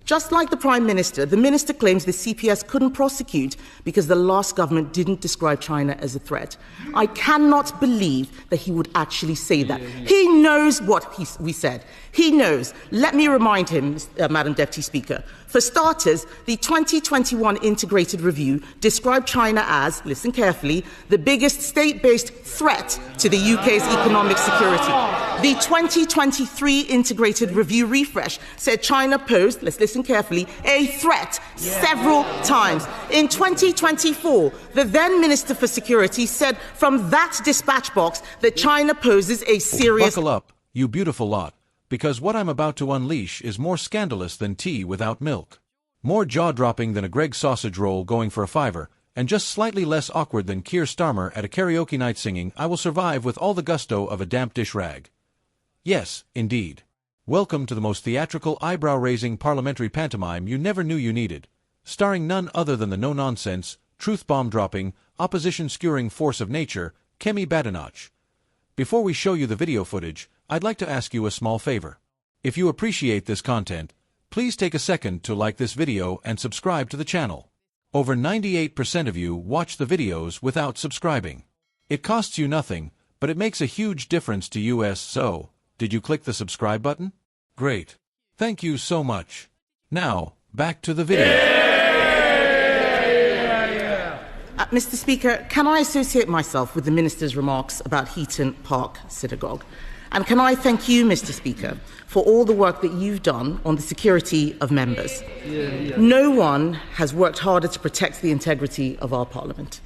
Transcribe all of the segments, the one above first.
Just like the Prime Minister, the Minister claims the CPS couldn't prosecute because the last government didn't describe China as a threat. I cannot believe that he would actually say that. He knows what we said. He knows. Let me remind him, Madam Deputy Speaker. For starters, the 2021 Integrated Review described China as, listen carefully, the biggest state-based threat to the UK's economic security. The 2023 Integrated Review refresh said China posed, let's listen carefully, a threat several times. In 2024, the then Minister for Security said from that dispatch box that China poses a serious... Buckle up, you beautiful lot, because what I'm about to unleash is more scandalous than tea without milk. More jaw-dropping than a Greggs sausage roll going for a $5, and just slightly less awkward than Keir Starmer at a karaoke night singing "I Will Survive" with all the gusto of a damp dish rag. Yes, indeed. Welcome to the most theatrical, eyebrow-raising parliamentary pantomime you never knew you needed, starring none other than the no-nonsense, truth-bomb-dropping, opposition-skewering force of nature, Kemi Badenoch. Before we show you the video footage, I'd like to ask you a small favor. If you appreciate this content, please take a second to like this video and subscribe to the channel. Over 98% of you watch the videos without subscribing. It costs you nothing, but it makes a huge difference to us, so, did you click the subscribe button? Great. Thank you so much. Now, back to the video. Mr. Speaker, can I associate myself with the Minister's remarks about Heaton Park Synagogue? And can I thank you, Mr. Speaker, for all the work that you've done on the security of members? No one has worked harder to protect the integrity of our Parliament.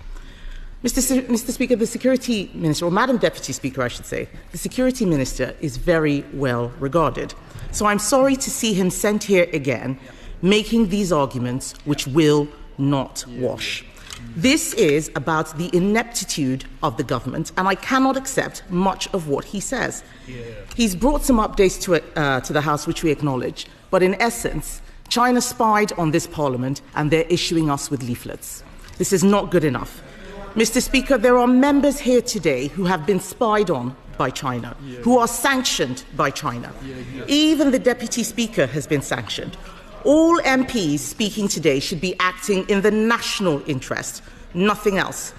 Mr. Speaker, the Security Minister, or Madam Deputy Speaker, I should say, the Security Minister is very well regarded. So I'm sorry to see him sent here again, making these arguments which will not wash. This is about the ineptitude of the government, and I cannot accept much of what he says. He's brought some updates to the House, which we acknowledge, but in essence, China spied on this Parliament, and they're issuing us with leaflets. This is not good enough. Mr. Speaker, there are members here today who have been spied on by China, who are sanctioned by China. Even the Deputy Speaker has been sanctioned. All MPs speaking today should be acting in the national interest, nothing else.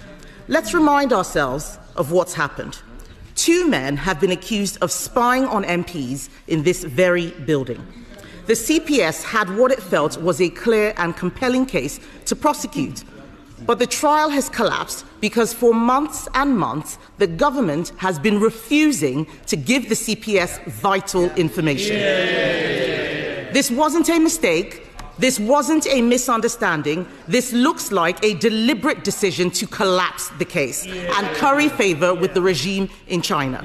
Let's remind ourselves of what's happened. 2 men have been accused of spying on MPs in this very building. The CPS had what it felt was a clear and compelling case to prosecute. But the trial has collapsed because for months and months, the government has been refusing to give the CPS vital information. This wasn't a mistake. This wasn't a misunderstanding. This looks like a deliberate decision to collapse the case and curry favor with the regime in China.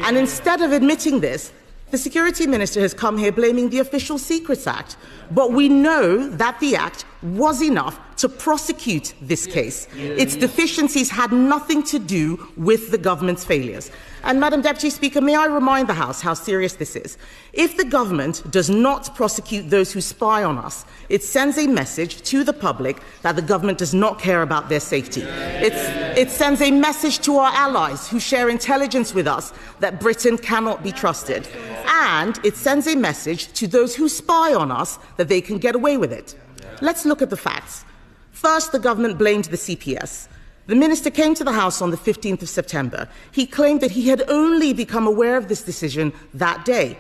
And instead of admitting this, the Security Minister has come here blaming the Official Secrets Act. But we know that the Act was enough to prosecute this case. Its deficiencies had nothing to do with the government's failures. And, Madam Deputy Speaker, may I remind the House how serious this is? If the government does not prosecute those who spy on us, it sends a message to the public that the government does not care about their safety. It sends a message to our allies who share intelligence with us that Britain cannot be trusted. And it sends a message to those who spy on us that they can get away with it. Let's look at the facts. First, the government blamed the CPS. The minister came to the House on the 15th of September. He claimed that he had only become aware of this decision that day,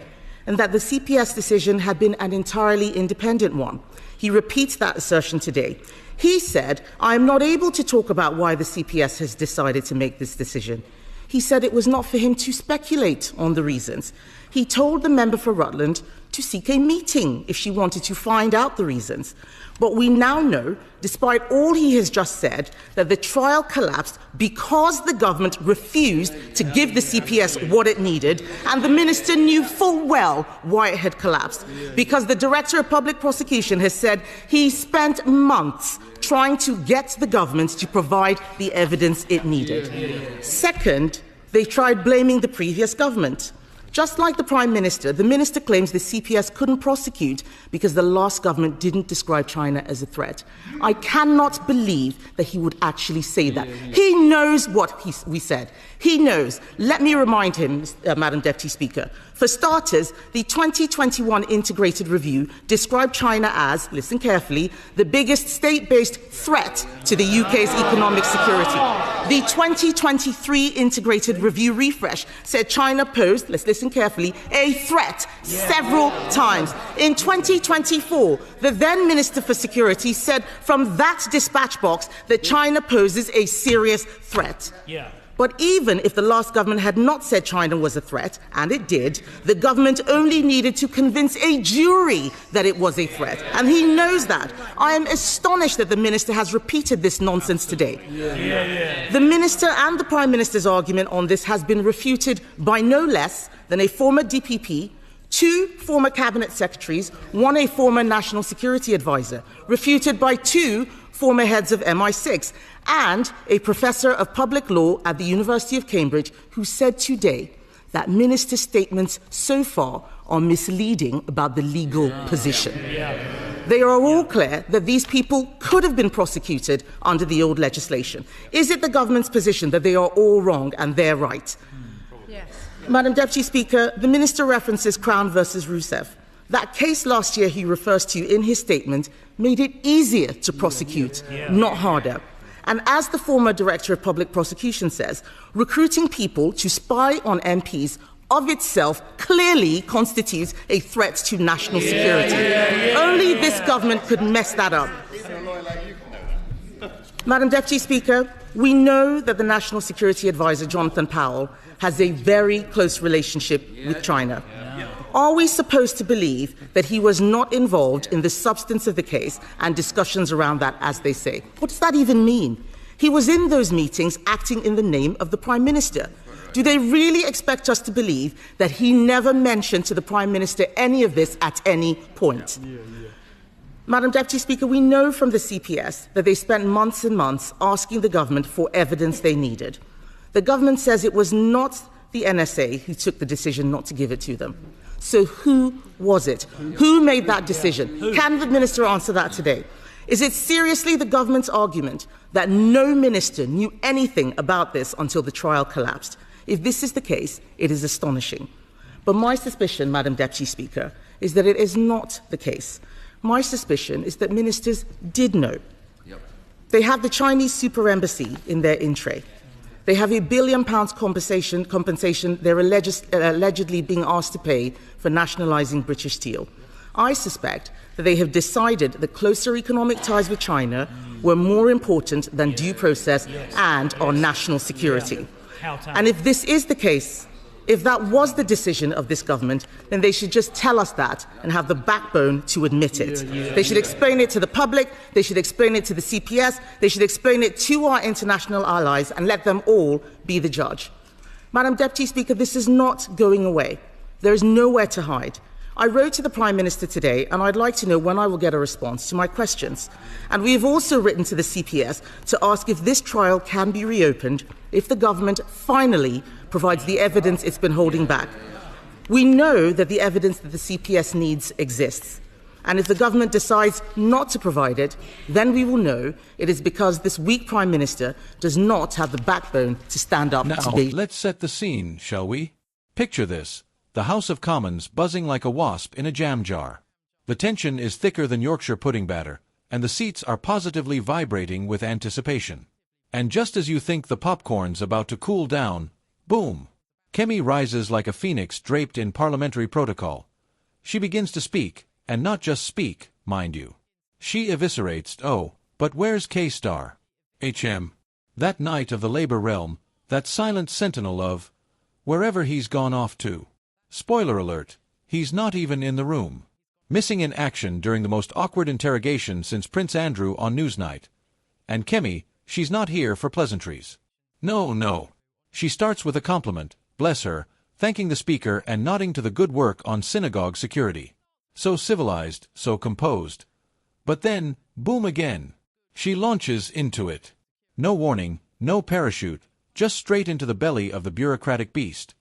and that the CPS decision had been an entirely independent one. He repeats that assertion today. He said, "I am not able to talk about why the CPS has decided to make this decision." He said it was not for him to speculate on the reasons. He told the member for Rutland to seek a meeting if she wanted to find out the reasons. But we now know, despite all he has just said, that the trial collapsed because the government refused to give the CPS what it needed, and the minister knew full well why it had collapsed. Because the Director of Public Prosecution has said he spent months trying to get the government to provide the evidence it needed. Second, they tried blaming the previous government. Just like the Prime Minister, the Minister claims the CPS couldn't prosecute because the last government didn't describe China as a threat. I cannot believe that he would actually say that. He knows what we said. He knows. Let me remind him, Madam Deputy Speaker. For starters, the 2021 Integrated Review described China as, listen carefully, the biggest state-based threat to the UK's economic security. The 2023 Integrated Review refresh said China posed, let's listen carefully, a threat several times. In 2024, the then Minister for Security said from that dispatch box that China poses a serious threat. But even if the last government had not said China was a threat, and it did, the government only needed to convince a jury that it was a threat. And he knows that. I am astonished that the Minister has repeated this nonsense today. The Minister and the Prime Minister's argument on this has been refuted by no less than a former DPP, 2 former Cabinet Secretaries, 1 a former National Security Advisor, refuted by 2 former heads of MI6, and a professor of public law at the University of Cambridge who said today that Minister's statements so far are misleading about the legal position. They are all clear that these people could have been prosecuted under the old legislation. Is it the government's position that they are all wrong and they're right? Madam Deputy Speaker, the Minister references Crown versus Rousseff. That case last year he refers to in his statement made it easier to prosecute, not harder. And as the former Director of Public Prosecution says, recruiting people to spy on MPs of itself clearly constitutes a threat to national security. Only this government could mess that up. Madam Deputy Speaker, we know that the National Security Advisor, Jonathan Powell, has a very close relationship with China. Are we supposed to believe that he was not involved in the substance of the case and discussions around that, as they say? What does that even mean? He was in those meetings acting in the name of the Prime Minister. Do they really expect us to believe that he never mentioned to the Prime Minister any of this at any point? Madam Deputy Speaker, we know from the CPS that they spent months and months asking the government for evidence they needed. The government says it was not the NSA who took the decision not to give it to them. So who was it? Who made that decision? Can the Minister answer that today? Is it seriously the government's argument that no minister knew anything about this until the trial collapsed? If this is the case, it is astonishing. But my suspicion, Madam Deputy Speaker, is that it is not the case. My suspicion is that ministers did know. They have the Chinese super embassy in their in tray. They have £1 billion compensation they're allegedly being asked to pay for nationalising British steel. I suspect that they have decided that closer economic ties with China were more important than due process and our national security. And if this is the case, if that was the decision of this government, then they should just tell us that and have the backbone to admit it. They should explain it to the public, they should explain it to the CPS, they should explain it to our international allies and let them all be the judge. Madam Deputy Speaker, this is not going away. There is nowhere to hide. I wrote to the Prime Minister today and I'd like to know when I will get a response to my questions. And we have also written to the CPS to ask if this trial can be reopened if the government finally provides the evidence it's been holding back. We know that the evidence that the CPS needs exists. And if the government decides not to provide it, then we will know it is because this weak Prime Minister does not have the backbone to stand up to be. Let's set the scene, shall we? Picture this. The House of Commons buzzing like a wasp in a jam jar. The tension is thicker than Yorkshire pudding batter, and the seats are positively vibrating with anticipation. And just as you think the popcorn's about to cool down, boom! Kemi rises like a phoenix draped in parliamentary protocol. She begins to speak, and not just speak, mind you. She eviscerates, oh, but where's K-Star? HM. That knight of the Labour realm, that silent sentinel of wherever he's gone off to. Spoiler alert, he's not even in the room. Missing in action during the most awkward interrogation since Prince Andrew on Newsnight. And Kemi, she's not here for pleasantries. No. She starts with a compliment, bless her, thanking the Speaker and nodding to the good work on synagogue security. So civilized, so composed. But then, boom again. She launches into it. No warning, no parachute, just straight into the belly of the bureaucratic beast.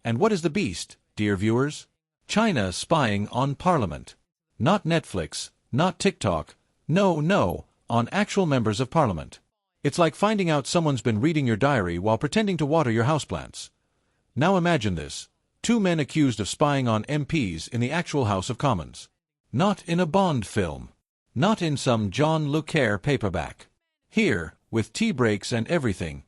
And what is the beast? dear viewers? China spying on Parliament. Not Netflix, not TikTok, no, on actual members of Parliament. It's like finding out someone's been reading your diary while pretending to water your houseplants. Now imagine this. 2 men accused of spying on MPs in the actual House of Commons. Not in a Bond film. Not in some John le Carre paperback. Here, with tea breaks and everything.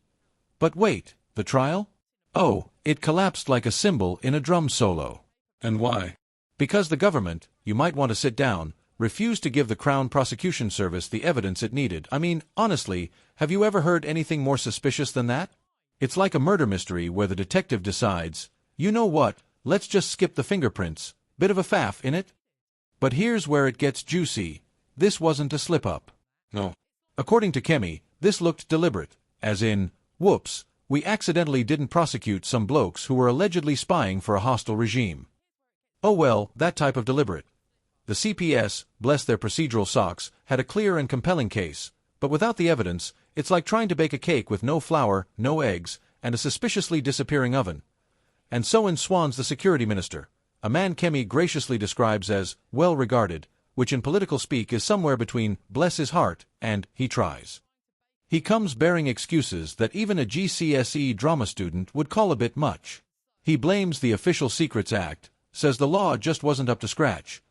But wait, the trial? Oh, it collapsed like a cymbal in a drum solo. And why? Because the government, you might want to sit down, refused to give the Crown Prosecution Service the evidence it needed. I mean, honestly, have you ever heard anything more suspicious than that? It's like a murder mystery where the detective decides, you know what, let's just skip the fingerprints. Bit of a faff, innit? But here's where it gets juicy. This wasn't a slip-up. No. According to Kemi, this looked deliberate, as in, whoops, we accidentally didn't prosecute some blokes who were allegedly spying for a hostile regime. Oh well, that type of deliberate. The CPS, bless their procedural socks, had a clear and compelling case, but without the evidence, it's like trying to bake a cake with no flour, no eggs, and a suspiciously disappearing oven. And so enswans the security minister, a man Kemi graciously describes as well-regarded, which in political speak is somewhere between bless his heart and he tries. He comes bearing excuses that even a GCSE drama student would call a bit much. He blames the Official Secrets Act, says the law just wasn't up to scratch.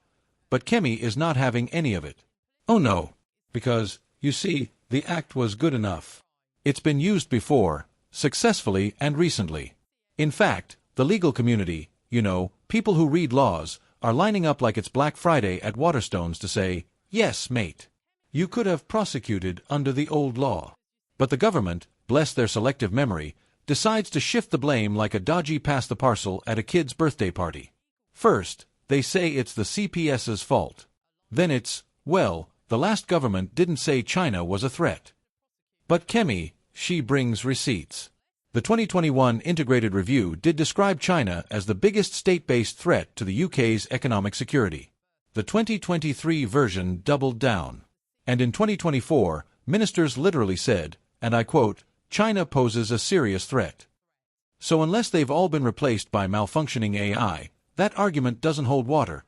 But Kemi is not having any of it. Oh no, because, you see, the act was good enough. It's been used before, successfully and recently. In fact, the legal community, you know, people who read laws, are lining up like it's Black Friday at Waterstones to say, yes, mate. You could have prosecuted under the old law. But the government, bless their selective memory, decides to shift the blame like a dodgy pass-the-parcel at a kid's birthday party. First, they say it's the CPS's fault. Then it's, well, the last government didn't say China was a threat. But Kemi, she brings receipts. The 2021 Integrated Review did describe China as the biggest state-based threat to the UK's economic security. The 2023 version doubled down. And in 2024, ministers literally said, and I quote, China poses a serious threat. So unless they've all been replaced by malfunctioning AI, that argument doesn't hold water.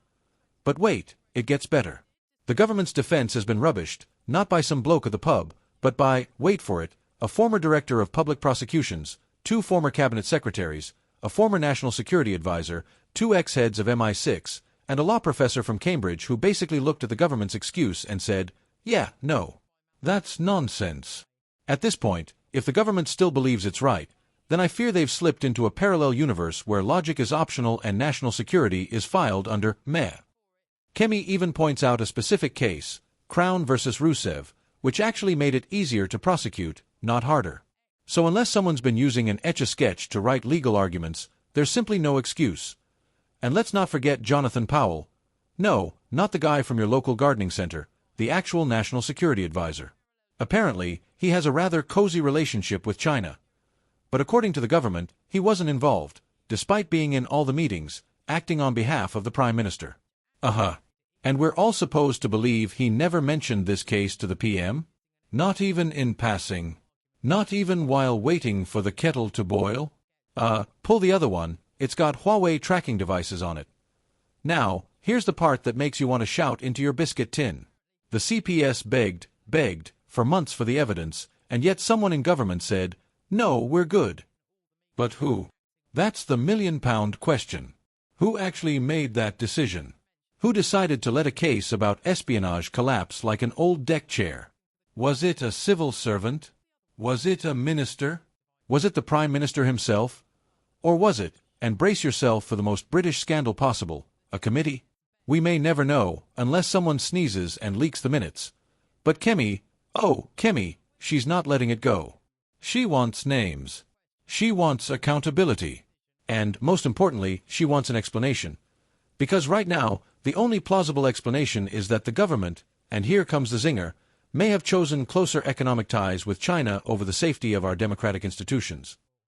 But wait, it gets better. The government's defense has been rubbished, not by some bloke at the pub, but by, wait for it, a former director of public prosecutions, 2 former cabinet secretaries, a former national security advisor, 2 ex-heads of MI6, and a law professor from Cambridge who basically looked at the government's excuse and said, yeah, no. That's nonsense. At this point, if the government still believes it's right, then I fear they've slipped into a parallel universe where logic is optional and national security is filed under meh. Kemi even points out a specific case, Crown versus Rusev, which actually made it easier to prosecute, not harder. So unless someone's been using an Etch-a-Sketch to write legal arguments, there's simply no excuse. And let's not forget Jonathan Powell. No, not the guy from your local gardening center, the actual national security advisor. Apparently, he has a rather cozy relationship with China. But according to the government, he wasn't involved, despite being in all the meetings, acting on behalf of the Prime Minister. And we're all supposed to believe he never mentioned this case to the PM? Not even in passing. Not even while waiting for the kettle to boil? Pull the other one, it's got Huawei tracking devices on it. Now, here's the part that makes you want to shout into your biscuit tin. The CPS begged, for months for the evidence, and yet someone in government said, no, we're good. But who? That's the million-pound question. Who actually made that decision? Who decided to let a case about espionage collapse like an old deck chair? Was it a civil servant? Was it a minister? Was it the Prime Minister himself? Or was it, and brace yourself for the most British scandal possible, a committee? We may never know, unless someone sneezes and leaks the minutes. But Kemi, she's not letting it go. She wants names. She wants accountability. And, most importantly, she wants an explanation. Because right now, the only plausible explanation is that the government, and here comes the zinger, may have chosen closer economic ties with China over the safety of our democratic institutions.